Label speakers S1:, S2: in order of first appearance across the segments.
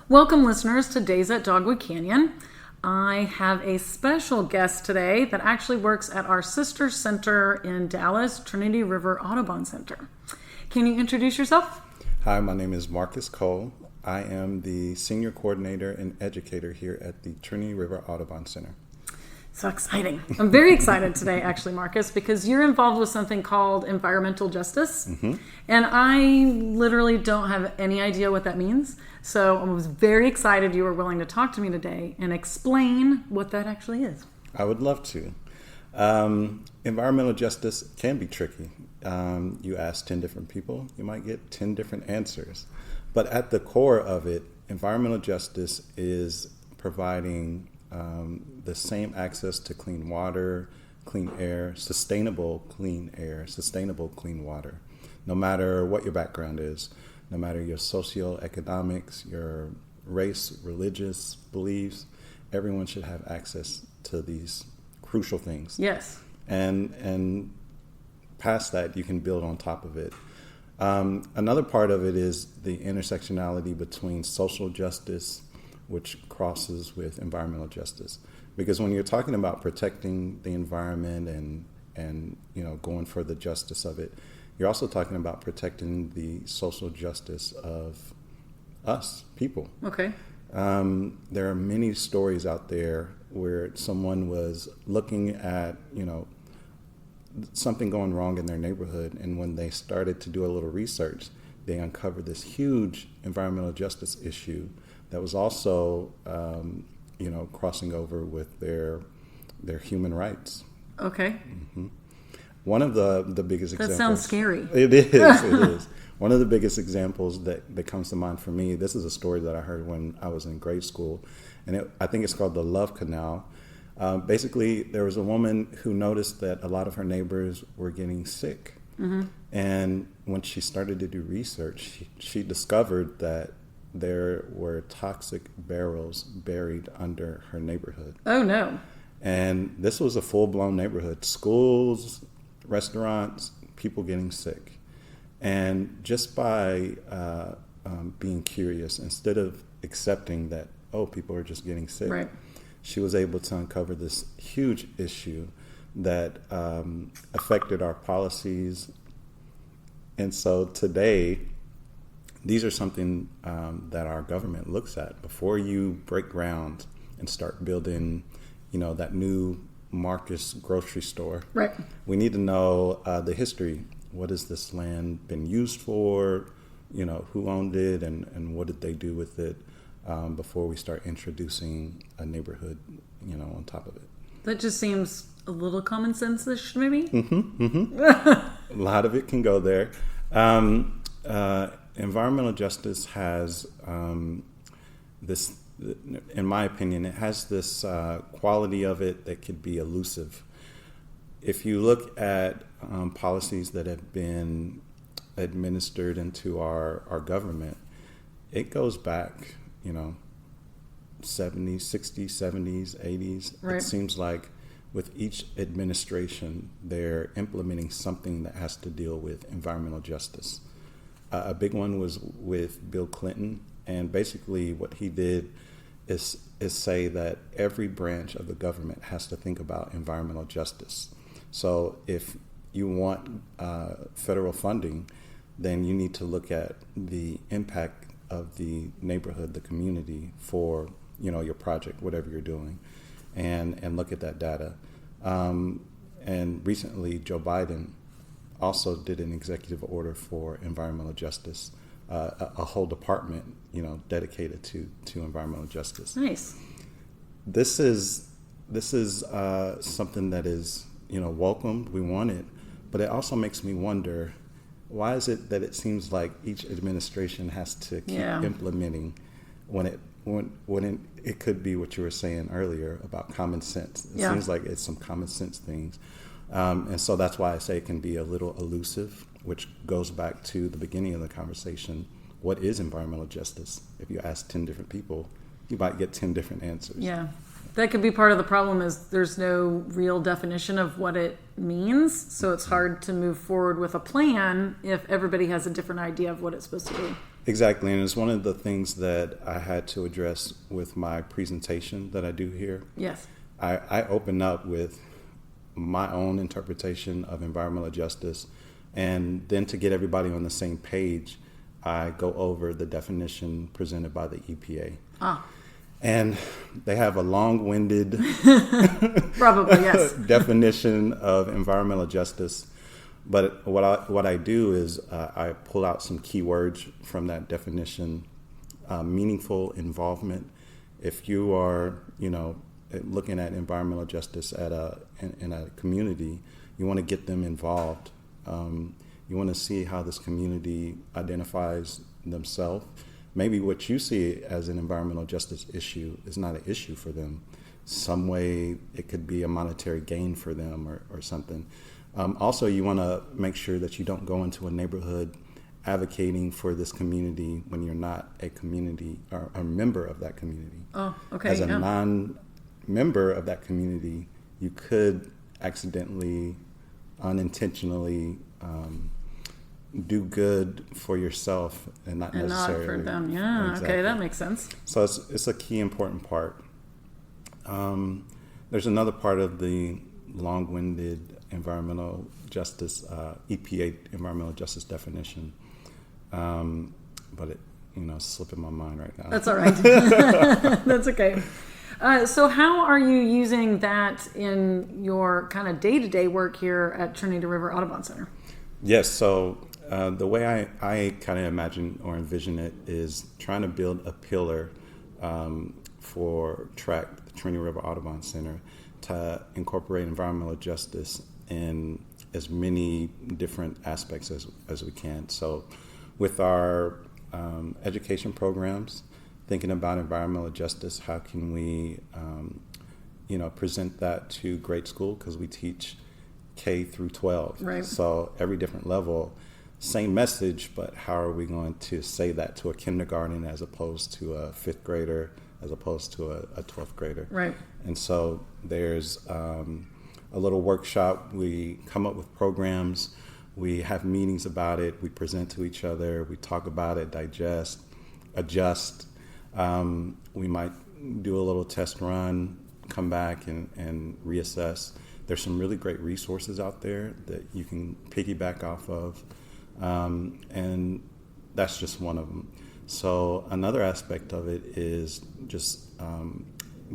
S1: Welcome, listeners, to Days at Dogwood Canyon. I have a special guest today that actually works at our sister center in Dallas, Trinity River Audubon Center. Can you introduce yourself?
S2: Hi, my name is Marcus.cole. I am the senior coordinator and educator here at the Trinity River Audubon Center.
S1: So exciting. I'm very excited today, actually, Marcus, because you're involved with something called environmental justice. Mm-hmm. And I literally don't have any idea what that means. So I was very excited you were willing to talk to me today and explain what that actually is.
S2: I would love to. Environmental justice can be tricky. You ask 10 different people, you might get 10 different answers. But at the core of it, environmental justice is providing the same access to clean water, clean air, sustainable clean water, no matter what your background is, no matter your socioeconomics, your race, religious beliefs. Everyone should have access to these crucial things.
S1: Yes.
S2: And past that, you can build on top of it. Another part of it is the intersectionality between social justice, which crosses with environmental justice. Because when you're talking about protecting the environment and going for the justice of it, you're also talking about protecting the social justice of us, people.
S1: Okay.
S2: There are many stories out there where someone was looking at, something going wrong in their neighborhood, and when they started to do a little research, they uncovered this huge environmental justice issue that was also, crossing over with their human rights.
S1: Okay.
S2: Mm-hmm. One of the biggest examples.
S1: That sounds scary.
S2: It is. It is. One of the biggest examples that comes to mind for me, this is a story that I heard when I was in grade school, and I think it's called the Love Canal. Basically, there was a woman who noticed that a lot of her neighbors were getting sick. Mm-hmm. And when she started to do research, she discovered that there were toxic barrels buried under her neighborhood.
S1: Oh, no.
S2: And this was a full-blown neighborhood. Schools, restaurants, people getting sick. And just by being curious, instead of accepting that, people are just getting sick,
S1: right,
S2: she was able to uncover this huge issue that affected our policies. And so today, these are something that our government looks at. Before you break ground and start building, that new Marcus grocery store,
S1: right,
S2: we need to know the history. What has this land been used for? Who owned it and what did they do with it before we start introducing a neighborhood, on top of it. That
S1: just seems a little common sense-ish, maybe?
S2: Mm-hmm, mm-hmm. A lot of it can go there. Environmental justice has this, in my opinion, it has this quality of it that could be elusive. If you look at policies that have been administered into our government, it goes back, 70s, 60s, 70s, 80s. Right. It seems like with each administration, they're implementing something that has to deal with environmental justice. A big one was with Bill Clinton, and basically what he did is say that every branch of the government has to think about environmental justice. So if you want federal funding, then you need to look at the impact of the neighborhood, the community for your project, whatever you're doing, and look at that data. And recently, Joe Biden also did an executive order for environmental justice, a whole department, dedicated to environmental justice.
S1: Nice.
S2: This is something that is, welcomed. We want it, but it also makes me wonder, why is it that it seems like each administration has to keep implementing when it could be what you were saying earlier about common sense? It seems like it's some common sense things. And so that's why I say it can be a little elusive, which goes back to the beginning of the conversation. What is environmental justice? If you ask 10 different people, you might get 10 different answers.
S1: Yeah. That could be part of the problem, is there's no real definition of what it means. So it's hard to move forward with a plan if everybody has a different idea of what it's supposed to be.
S2: Exactly. And it's one of the things that I had to address with my presentation that I do here.
S1: Yes.
S2: I open up with my own interpretation of environmental justice. And then to get everybody on the same page, I go over the definition presented by the EPA. And they have a long-winded
S1: probably, yes.
S2: definition of environmental justice. But what I do is I pull out some keywords from that definition. Meaningful involvement. If you are, looking at environmental justice in a community, you want to get them involved. You want to see how this community identifies themselves. Maybe what you see as an environmental justice issue is not an issue for them. Some way it could be a monetary gain for them or something. Also, you want to make sure that you don't go into a neighborhood advocating for this community when you're not a community or a member of that community.
S1: Oh, okay.
S2: As a non-member of that community, you could accidentally, unintentionally do good for yourself and not necessarily
S1: for them. Yeah. Exactly. Okay, that makes sense.
S2: So it's a key important part. There's another part of the long-winded environmental justice, EPA environmental justice definition, but it's slipping my mind right now.
S1: That's all right. That's okay. So how are you using that in your kind of day-to-day work here at Trinity River Audubon Center?
S2: Yes, so the way I kind of imagine or envision it is trying to build a pillar for the Trinity River Audubon Center to incorporate environmental justice in as many different aspects as we can. So with our education programs, thinking about environmental justice, how can we present that to grade school, because we teach K through 12.
S1: Right.
S2: So every different level, same message, but how are we going to say that to a kindergarten as opposed to a fifth grader, as opposed to a 12th grader?
S1: Right.
S2: And so there's a little workshop. We come up with programs. We have meetings about it. We present to each other. We talk about it, digest, adjust. We might do a little test run, come back and reassess. There's some really great resources out there that you can piggyback off of. And that's just one of them. So another aspect of it is just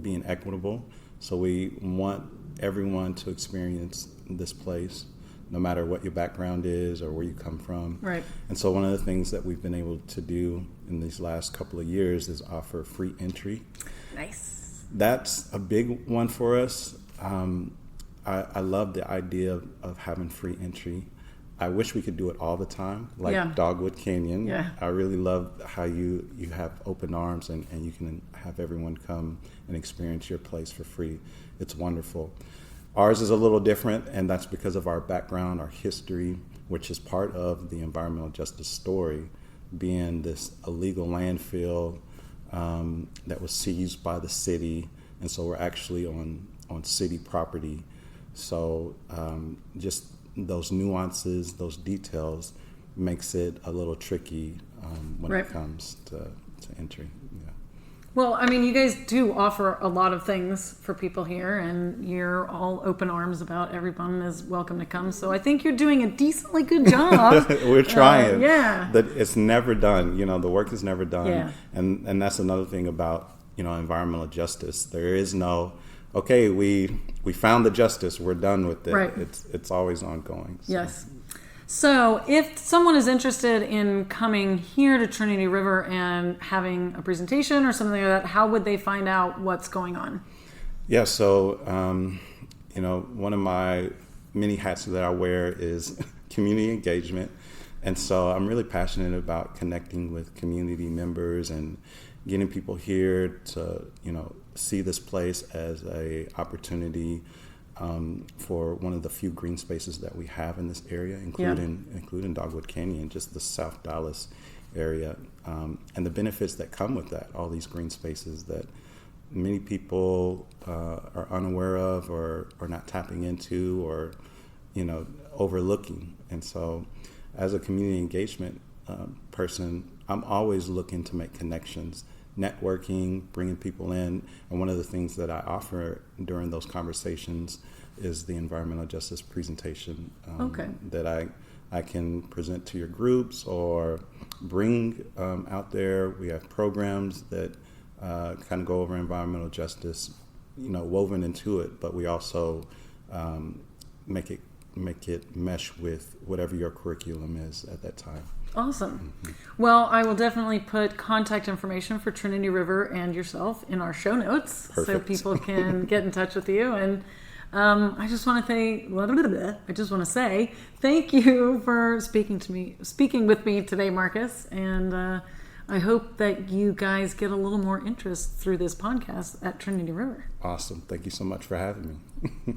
S2: being equitable. So we want everyone to experience this place, no matter what your background is or where you come from.
S1: Right.
S2: And so one of the things that we've been able to do in these last couple of years is offer free entry.
S1: Nice.
S2: That's a big one for us. I love the idea of having free entry. I wish we could do it all the time, like Dogwood Canyon.
S1: Yeah.
S2: I really love how you have open arms and you can have everyone come and experience your place for free. It's wonderful. Ours is a little different, and that's because of our background, our history, which is part of the environmental justice story, being this illegal landfill that was seized by the city, and so we're actually on city property. So just those nuances, those details, makes it a little tricky when it comes to entry. Yeah.
S1: Well, I mean, you guys do offer a lot of things for people here, and you're all open arms about everyone is welcome to come. So I think you're doing a decently good job.
S2: We're trying.
S1: Yeah.
S2: That it's never done. The work is never done.
S1: Yeah.
S2: And that's another thing about environmental justice. There is no, okay, we found the justice, we're done with it.
S1: Right.
S2: It's always ongoing. So.
S1: Yes. So if someone is interested in coming here to Trinity River and having a presentation or something like that, how would they find out what's going on?
S2: Yeah, so, one of my many hats that I wear is community engagement. And so I'm really passionate about connecting with community members and getting people here to, see this place as a opportunity for one of the few green spaces that we have in this area, including Dogwood Canyon, just the South Dallas area. and the benefits that come with that, all these green spaces that many people are unaware of or not tapping into or, overlooking. And so as a community engagement person, I'm always looking to make connections, networking, bringing people in. And one of the things that I offer during those conversations is the environmental justice presentation that I can present to your groups or bring out there. We have programs that kind of go over environmental justice, woven into it, but we also make it mesh with whatever your curriculum is at that time.
S1: Awesome. Well, I will definitely put contact information for Trinity River and yourself in our show notes.
S2: Perfect.
S1: So people can get in touch with you. And I just want to say thank you for speaking with me today, Marcus. And I hope that you guys get a little more interest through this podcast at Trinity River.
S2: Awesome. Thank you so much for having me.